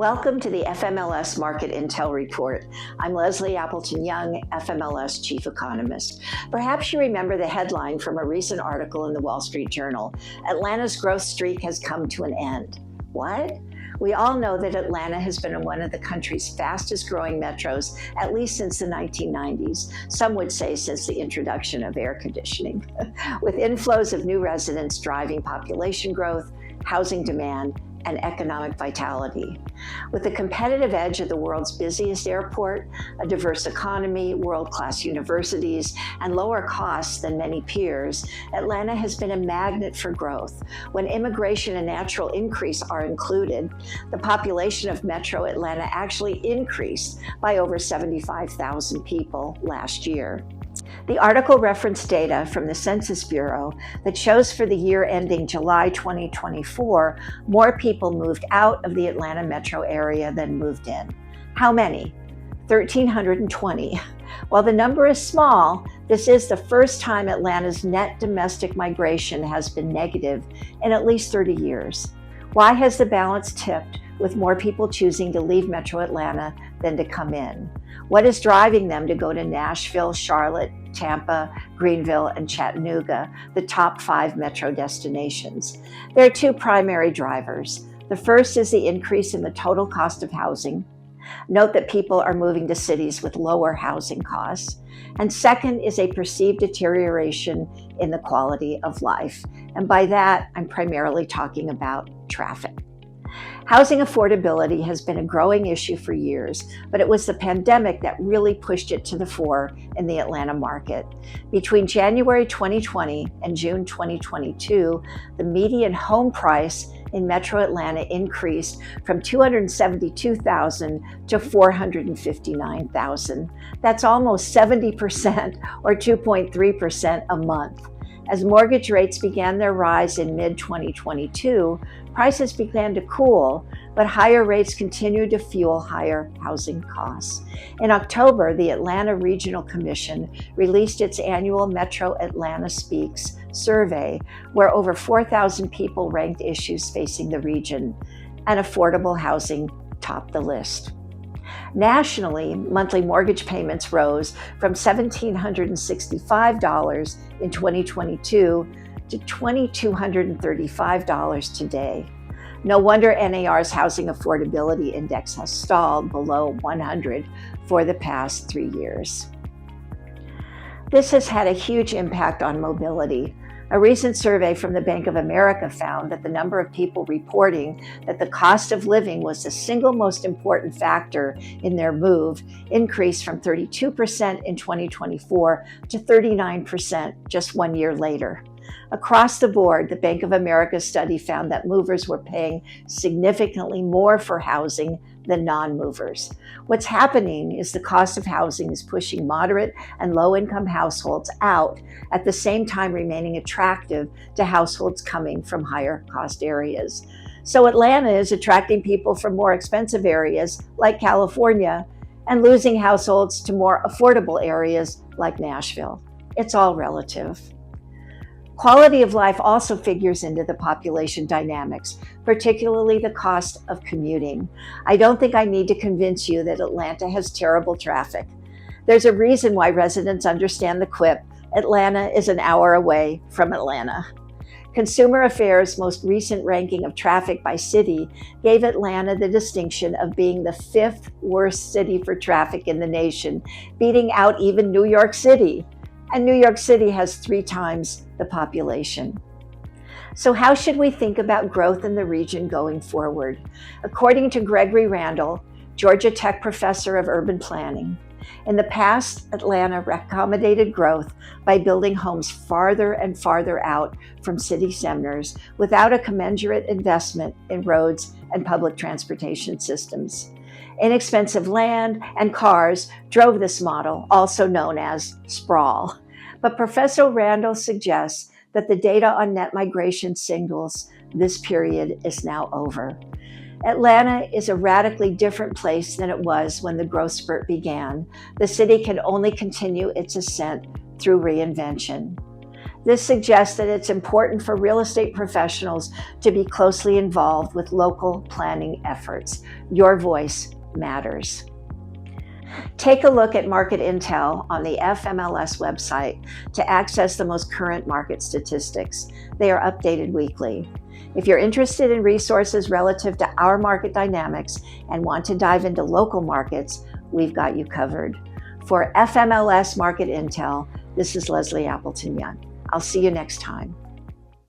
Welcome to the FMLS Market Intel Report. I'm Leslie Appleton Young, FMLS Chief Economist. Perhaps you remember the headline from a recent article in the Wall Street Journal: Atlanta's growth streak has come to an end. What? We all know that Atlanta has been one of the country's fastest growing metros, at least since the 1990s. Some would say since the introduction of air conditioning. With inflows of new residents driving population growth, housing demand, and economic vitality. With the competitive edge of the world's busiest airport, a diverse economy, world-class universities, and lower costs than many peers, Atlanta has been a magnet for growth. When immigration and natural increase are included, the population of Metro Atlanta actually increased by over 75,000 people last year. The article referenced data from the Census Bureau that shows for the year ending July 2024, more people moved out of the Atlanta metro area than moved in. How many? 1,320. While the number is small, this is the first time Atlanta's net domestic migration has been negative in at least 30 years. Why has the balance tipped, with more people choosing to leave Metro Atlanta than to come in? What is driving them to go to Nashville, Charlotte, Tampa, Greenville, and Chattanooga, the top 5 metro destinations? There are 2 primary drivers. The first is the increase in the total cost of housing. Note that people are moving to cities with lower housing costs. And second is a perceived deterioration in the quality of life. And by that, I'm primarily talking about traffic. Housing affordability has been a growing issue for years, but it was the pandemic that really pushed it to the fore in the Atlanta market. Between January 2020 and June 2022, the median home price in Metro Atlanta increased from $272,000 to $459,000. That's almost 70% or 2.3% a month. As mortgage rates began their rise in mid-2022, prices began to cool, but higher rates continued to fuel higher housing costs. In October, the Atlanta Regional Commission released its annual Metro Atlanta Speaks survey, where over 4,000 people ranked issues facing the region, and affordable housing topped the list. Nationally, monthly mortgage payments rose from $1,765 in 2022 to $2,235 today. No wonder NAR's Housing Affordability Index has stalled below 100 for the past 3 years. This has had a huge impact on mobility. A recent survey from the Bank of America found that the number of people reporting that the cost of living was the single most important factor in their move increased from 32% in 2024 to 39% just 1 year later. Across the board, the Bank of America study found that movers were paying significantly more for housing than non-movers. What's happening is the cost of housing is pushing moderate and low-income households out, at the same time remaining attractive to households coming from higher cost areas. So Atlanta is attracting people from more expensive areas like California and losing households to more affordable areas like Nashville. It's all relative. Quality of life also figures into the population dynamics, particularly the cost of commuting. I don't think I need to convince you that Atlanta has terrible traffic. There's a reason why residents understand the quip, Atlanta is an hour away from Atlanta. Consumer Affairs' most recent ranking of traffic by city gave Atlanta the distinction of being the 5th worst city for traffic in the nation, beating out even New York City. And New York City has 3 times the population. So how should we think about growth in the region going forward? According to Gregory Randall, Georgia Tech professor of urban planning, in the past, Atlanta accommodated growth by building homes farther and farther out from city centers without a commensurate investment in roads and public transportation systems. Inexpensive land and cars drove this model, also known as sprawl. But Professor Randall suggests that the data on net migration signals this period is now over. Atlanta is a radically different place than it was when the growth spurt began. The city can only continue its ascent through reinvention. This suggests that it's important for real estate professionals to be closely involved with local planning efforts. Your voice matters. Take a look at market intel on the FMLS website to access the most current market statistics. They are updated weekly. If you're interested in resources relative to our market dynamics and want to dive into local markets, we've got you covered. For FMLS Market Intel, this is Leslie Appleton Young. I'll see you next time.